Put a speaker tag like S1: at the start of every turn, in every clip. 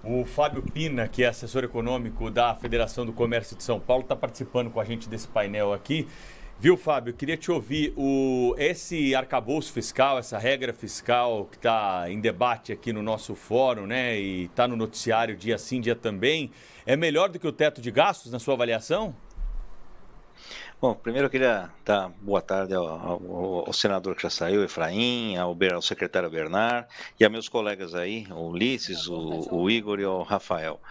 S1: O Fábio Pina, que é assessor econômico da Federação do Comércio de São Paulo, está participando com a gente desse painel aqui. Viu, Fábio? Queria te ouvir. Esse arcabouço fiscal, essa regra fiscal que está em debate aqui no nosso fórum, né? E está no noticiário dia sim, dia também, é melhor do que o teto de gastos, na sua avaliação?
S2: Bom, primeiro eu queria dar boa tarde ao senador que já saiu, Efraim, ao secretário Bernard e a meus colegas aí, o Ulisses, o Igor e o Rafael.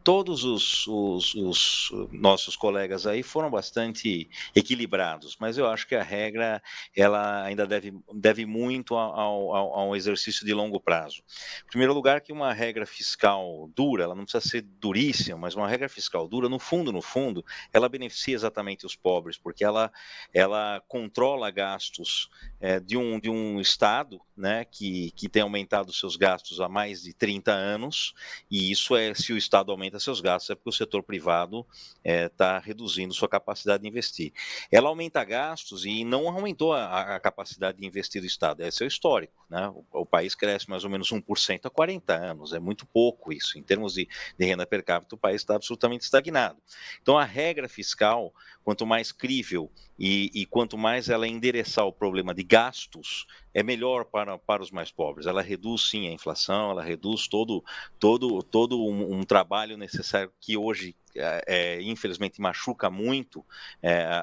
S2: Todos os nossos colegas aí foram bastante equilibrados, mas eu acho que a regra ela ainda deve muito ao exercício de longo prazo. Em primeiro lugar, que uma regra fiscal dura, ela não precisa ser duríssima, mas uma regra fiscal dura, no fundo, ela beneficia exatamente os pobres, porque ela controla gastos de um Estado, né, que tem aumentado seus gastos há mais de 30 anos, e isso se o Estado aumenta seus gastos, é porque o setor privado está reduzindo sua capacidade de investir. Ela aumenta gastos e não aumentou a capacidade de investir do Estado, esse é o histórico. Né? O país cresce mais ou menos 1% há 40 anos, é muito pouco isso. Em termos de renda per capita, o país está absolutamente estagnado. Então, a regra fiscal, quanto mais crível e quanto mais ela endereçar o problema de gastos, é melhor para os mais pobres. Ela reduz, sim, a inflação, ela reduz todo um trabalho necessário que hoje, infelizmente, machuca muito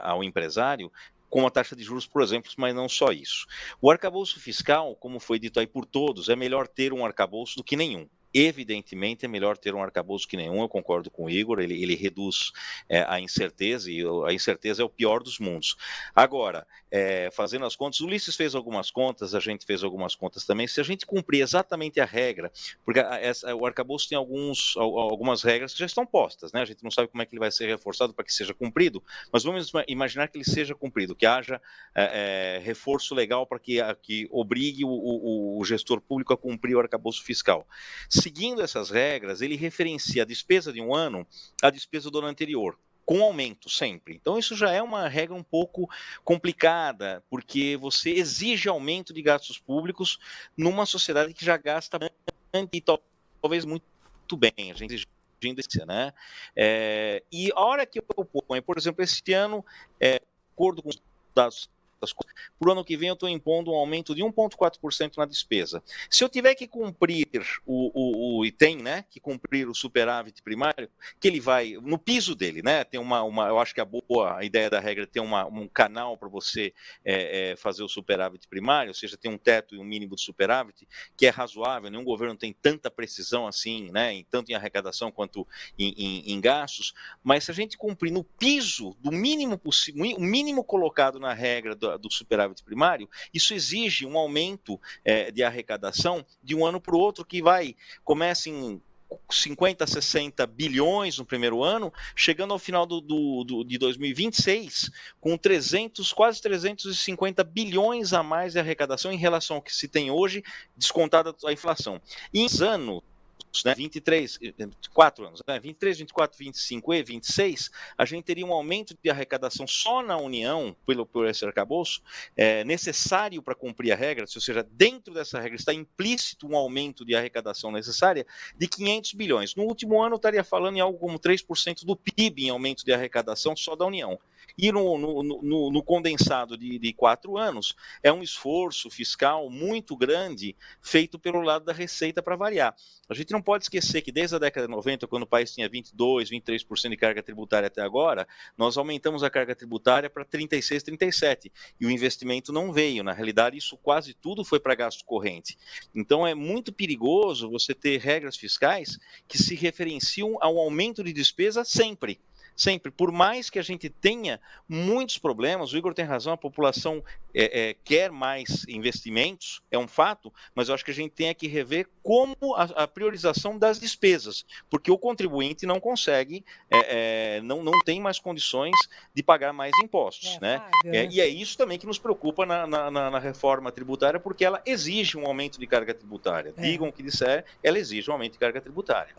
S2: ao empresário, com a taxa de juros, por exemplo, mas não só isso. O arcabouço fiscal, como foi dito aí por todos, é melhor ter um arcabouço do que nenhum. Evidentemente, é melhor ter um arcabouço que nenhum, eu concordo com o Igor, ele reduz a incerteza, e a incerteza é o pior dos mundos. Agora, fazendo as contas, o Ulisses fez algumas contas, a gente fez algumas contas também, se a gente cumprir exatamente a regra, porque o arcabouço tem algumas regras que já estão postas, né? A gente não sabe como é que ele vai ser reforçado para que seja cumprido, mas vamos imaginar que ele seja cumprido, que haja reforço legal para que obrigue o gestor público a cumprir o arcabouço fiscal. Seguindo essas regras, ele referencia a despesa de um ano à despesa do ano anterior, com aumento sempre. Então, isso já é uma regra um pouco complicada, porque você exige aumento de gastos públicos numa sociedade que já gasta e talvez muito bem. A gente exigindo isso, né? E a hora que eu ponho, por exemplo, esse ano, de acordo com os dados das contas, para o ano que vem eu estou impondo um aumento de 1,4% na despesa. Se eu tiver que cumprir e tem, né, que cumprir o superávit primário, que ele vai no piso dele, né? Tem eu acho que a ideia da regra é ter um canal para você fazer o superávit primário, ou seja, tem um teto e um mínimo de superávit que é razoável. Nenhum governo tem tanta precisão assim, né? Tanto em arrecadação quanto em gastos. Mas se a gente cumprir no piso do mínimo possível, o mínimo colocado na regra do superávit primário, isso exige um aumento de arrecadação de um ano para o outro que começa em 50, 60 bilhões no primeiro ano, chegando ao final de 2026 com quase 350 bilhões a mais de arrecadação em relação ao que se tem hoje, descontada a inflação. E em anos, né, 23, 4 anos, né, 23, 24, 25 e 26, a gente teria um aumento de arrecadação só na União, por esse arcabouço, necessário para cumprir a regra, ou seja, dentro dessa regra está implícito um aumento de arrecadação necessária de 500 bilhões. No último ano, eu estaria falando em algo como 3% do PIB em aumento de arrecadação só da União. E no condensado de 4 anos, é um esforço fiscal muito grande feito pelo lado da Receita para variar. A gente não pode esquecer que desde a década de 90, quando o país tinha 22, 23% de carga tributária até agora, nós aumentamos a carga tributária para 36, 37, e o investimento não veio. Na realidade, isso quase tudo foi para gasto corrente. Então, é muito perigoso você ter regras fiscais que se referenciam ao aumento de despesa sempre. Sempre, por mais que a gente tenha muitos problemas, o Igor tem razão, a população quer mais investimentos, é um fato, mas eu acho que a gente tem que rever como a priorização das despesas, porque o contribuinte não consegue, não tem mais condições de pagar mais impostos. Né?
S3: Fábio.
S2: E é isso também que nos preocupa na reforma tributária, porque ela exige um aumento de carga tributária. Digam o que disser, ela exige um aumento de carga tributária.